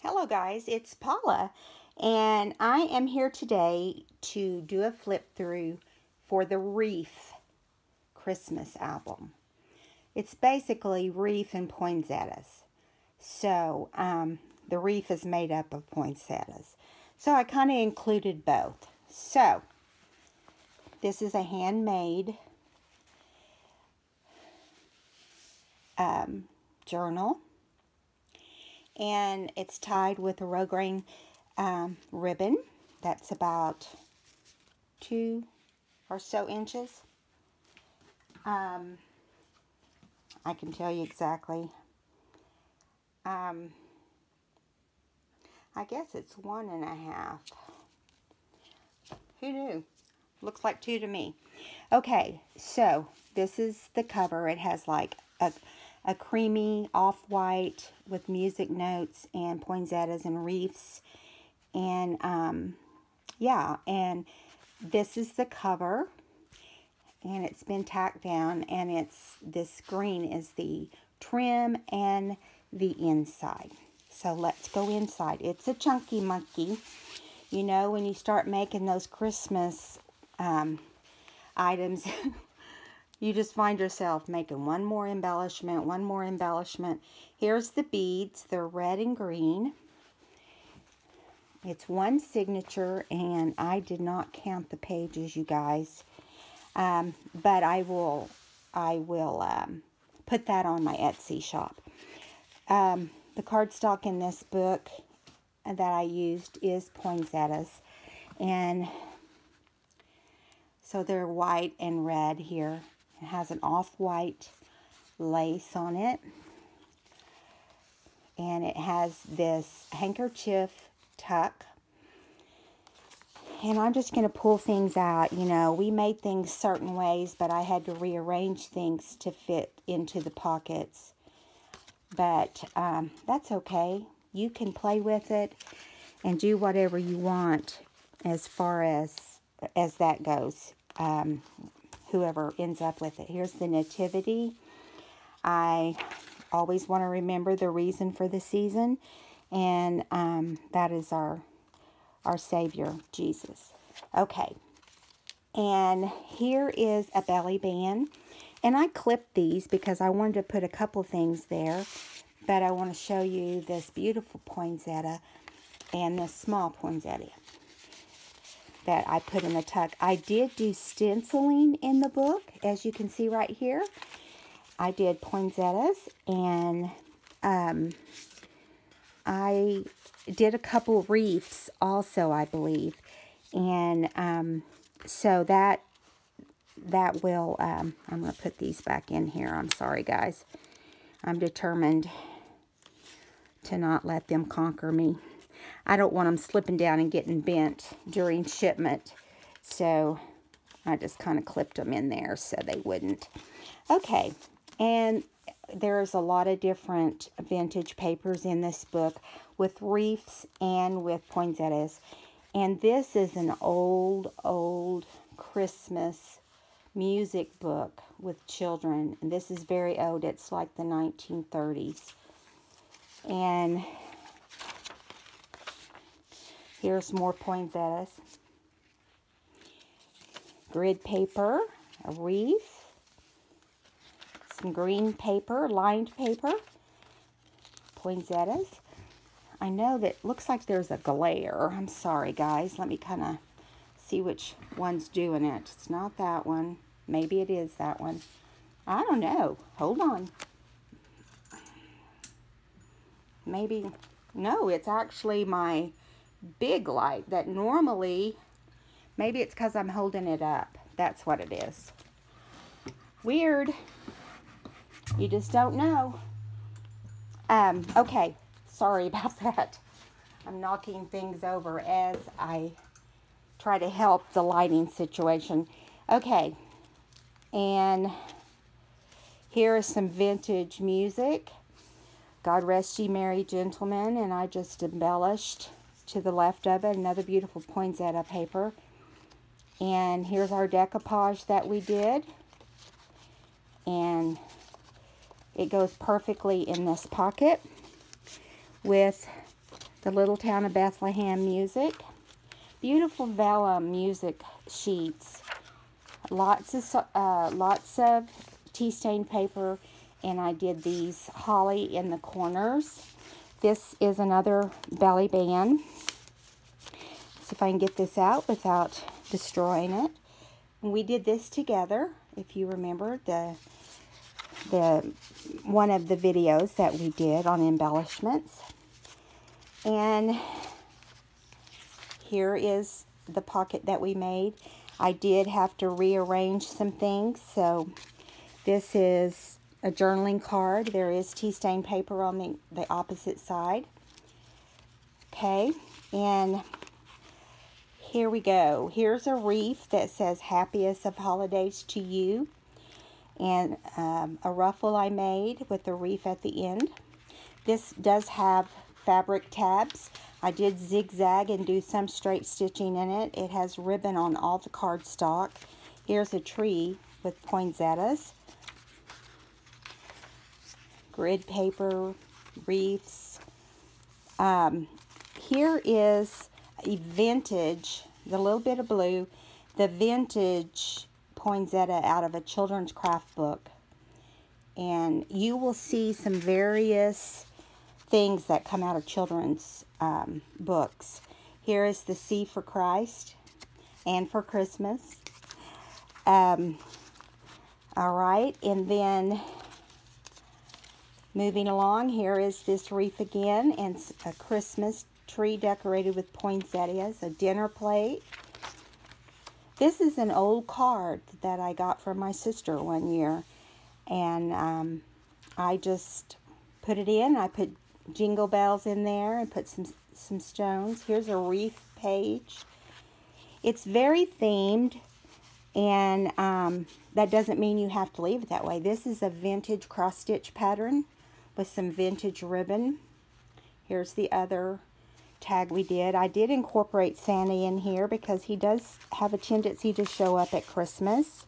Hello guys, it's Paula, and I am here today to do a flip through for the Wreath Christmas album. It's basically Wreath and poinsettias. So, the Wreath is made up of poinsettias. So I kind of included both. So, this is a handmade journal. And it's tied with a rosgrain ribbon that's about 2 or so inches. I can tell you exactly. I guess it's 1.5. Who knew? Looks like 2 to me. Okay, so this is the cover. It has like a creamy off-white with music notes and poinsettias and wreaths. And yeah, and this is the cover. And it's been tacked down, and this green is the trim and the inside. So let's go inside. It's a chunky monkey. You know, when you start making those Christmas items, you just find yourself making one more embellishment, one more embellishment. Here's the beads. They're red and green. It's one signature, and I did not count the pages, you guys. But I will put that on my Etsy shop. The cardstock in this book that I used is poinsettias, and so they're white and red here. It has an off-white lace on it, and it has this handkerchief tuck. And I'm just going to pull things out. You know, we made things certain ways, but I had to rearrange things to fit into the pockets. But that's okay. You can play with it and do whatever you want as far as that goes. Whoever ends up with it. Here's the nativity. I always want to remember the reason for the season. And that is our Savior, Jesus. Okay, and here is a belly band, and I clipped these because I wanted to put a couple things there, but I want to show you this beautiful poinsettia and this small poinsettia that I put in the tuck. I did do stenciling in the book, as you can see right here. I did poinsettias, and I did a couple wreaths also, I believe. And so that will, I'm going to put these back in here. I'm sorry, guys. I'm determined to not let them conquer me. I don't want them slipping down and getting bent during shipment. So I just kind of clipped them in there so they wouldn't. Okay, and there's a lot of different vintage papers in this book with wreaths and with poinsettias. And this is an old Christmas music book with children. And this is very old. It's like the 1930s. And here's more poinsettias. Grid paper, a wreath. Some green paper, lined paper, poinsettias. I know that looks like there's a glare. I'm sorry, guys. Let me kind of see which one's doing it. It's not that one. Maybe it is that one. I don't know. Hold on. Maybe, no, it's actually my big light that normally, maybe it's because I'm holding it up. That's what it is. Weird. You just don't know. Okay, sorry about that. I'm knocking things over as I try to help the lighting situation. Okay, and here is some vintage music. God Rest Ye Merry Gentlemen, and I just embellished to the left of it another beautiful poinsettia paper. And here's our decoupage that we did. And it goes perfectly in this pocket with The Little Town of Bethlehem music. Beautiful vellum music sheets. Lots of tea stain paper, and I did these holly in the corners. This is another belly band. See if I can get this out without destroying it. And we did this together, if you remember the one of the videos that we did on embellishments. And here is the pocket that we made. I did have to rearrange some things, so this is a journaling card. There is tea stain paper on the opposite side. Okay, and here we go. Here's a wreath that says happiest of holidays to you, and a ruffle I made with a wreath at the end. This does have fabric tabs. I did zigzag and do some straight stitching in it. It has ribbon on all the cardstock. Here's a tree with poinsettias. Grid paper, wreaths. Here is a vintage, the little bit of blue, the vintage poinsettia out of a children's craft book. And you will see some various things that come out of children's books. Here is the C for Christ and for Christmas. All right, and then moving along, here is this wreath again, and a Christmas tree decorated with poinsettias, a dinner plate. This is an old card that I got from my sister one year, and I just put it in. I put jingle bells in there and put some stones. Here's a wreath page. It's very themed, and that doesn't mean you have to leave it that way. This is a vintage cross-stitch pattern with some vintage ribbon. Here's the other tag we did. I did incorporate Santa in here because he does have a tendency to show up at Christmas.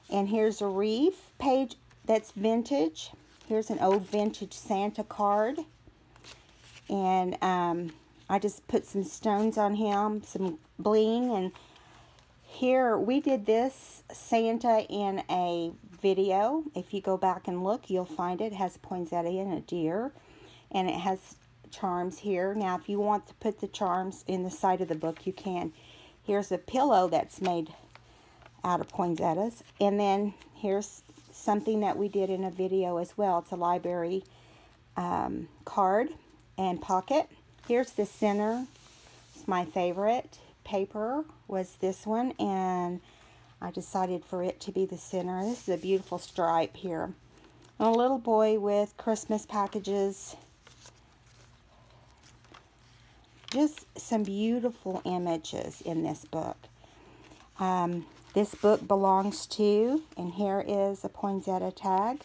And here's a wreath page that's vintage. Here's an old vintage Santa card. And I just put some stones on him, some bling. And here, we did this Santa in a video. If you go back and look, you'll find it. It has a poinsettia and a deer. And it has charms here. Now, if you want to put the charms in the side of the book, you can. Here's a pillow that's made out of poinsettias. And then here's something that we did in a video as well. It's a library card and pocket. Here's the center. It's my favorite paper was this one, and I decided for it to be the center. This is a beautiful stripe here. And a little boy with Christmas packages. Just some beautiful images in this book. This book belongs to, and here is a poinsettia tag.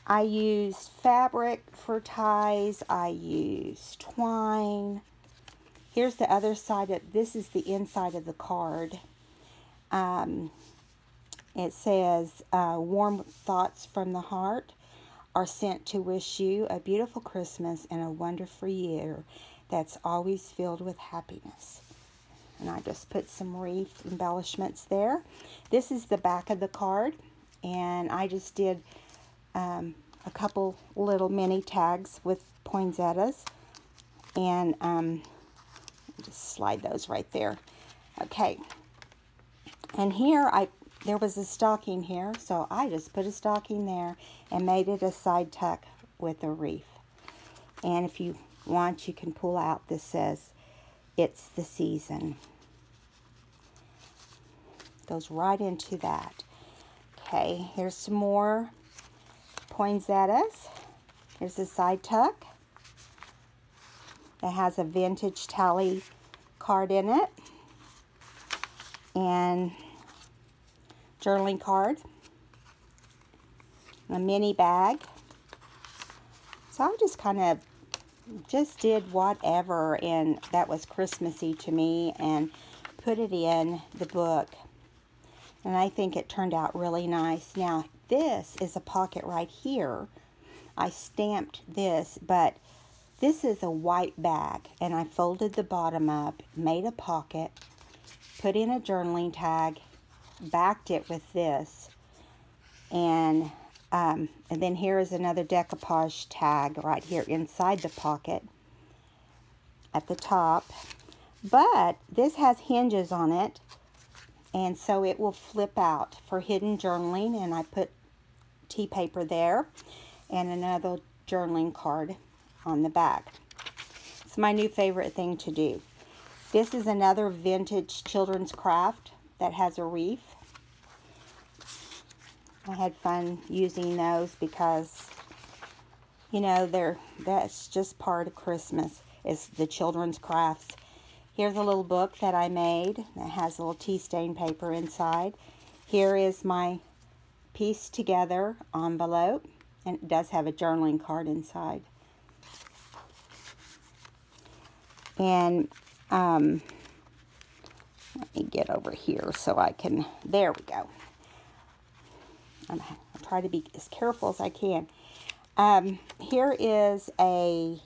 I used fabric for ties. I used twine. Here's the other side of, this is the inside of the card. It says, warm thoughts from the heart are sent to wish you a beautiful Christmas and a wonderful year that's always filled with happiness. And I just put some wreath embellishments there. This is the back of the card, and I just did a couple little mini tags with poinsettias, and just slide those right there. Okay, and here there was a stocking here, so I just put a stocking there and made it a side tuck with a wreath. And if you want, you can pull out, this says it's the season. Goes right into that. Okay, here's some more poinsettias. Here's a side tuck. It has a vintage tally card in it. And journaling card. A mini bag. So I just kind of just did whatever, and that was Christmassy to me, and put it in the book. And I think it turned out really nice. Now, this is a pocket right here. I stamped this, but This is a white bag, and I folded the bottom up, made a pocket, put in a journaling tag, backed it with this, and then here is another decoupage tag right here inside the pocket at the top. But this has hinges on it, and so it will flip out for hidden journaling, and I put tea paper there and another journaling card on the back. It's my new favorite thing to do. This is another vintage children's craft that has a wreath. I had fun using those because, you know, that's just part of Christmas, is the children's crafts. Here's a little book that I made that has a little tea stain paper inside. Here is my piece together envelope, and it does have a journaling card inside. And let me get over here so I can, there we go. I'll try to be as careful as I can. Here is a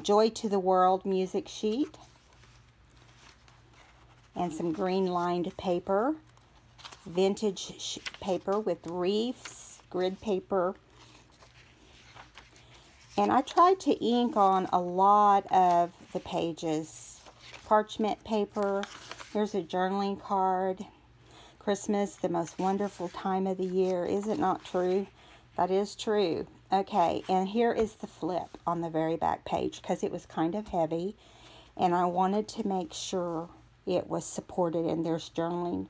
Joy to the World music sheet and some green lined paper, vintage paper with wreaths, grid paper. And I tried to ink on a lot of the pages. Parchment paper. Here's a journaling card. Christmas, the most wonderful time of the year. Is it not true? That is true. Okay, and here is the flip on the very back page because it was kind of heavy, and I wanted to make sure it was supported, and there's journaling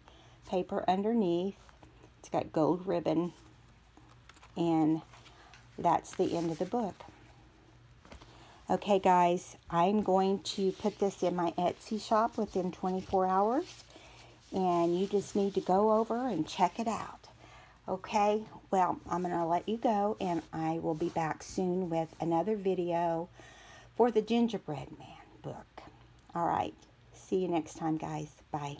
paper underneath. It's got gold ribbon, and that's the end of the book. Okay guys, I'm going to put this in my Etsy shop within 24 hours, and you just need to go over and check it out. Okay, well, I'm going to let you go, and I will be back soon with another video for the Gingerbread Man book. All right, see you next time, guys. Bye.